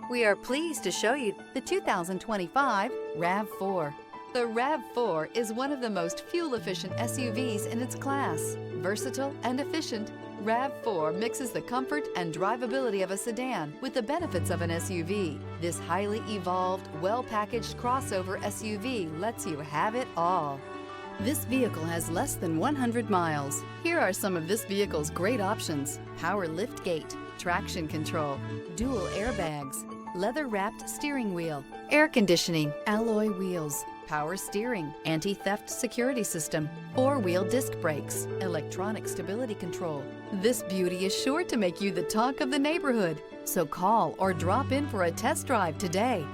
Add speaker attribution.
Speaker 1: We are pleased to show you the 2025 RAV4. The RAV4 is one of the most fuel-efficient SUVs in its class. Versatile and efficient, RAV4 mixes the comfort and drivability of a sedan with the benefits of an SUV. This highly evolved, well-packaged crossover SUV lets you have it all. This vehicle has less than 100 miles. Here are some of this vehicle's great options: power liftgate, traction control, dual airbags, leather-wrapped steering wheel, air conditioning, alloy wheels, power steering, anti-theft security system, four-wheel disc brakes, electronic stability control. This beauty is sure to make you the talk of the neighborhood. So call or drop in for a test drive today.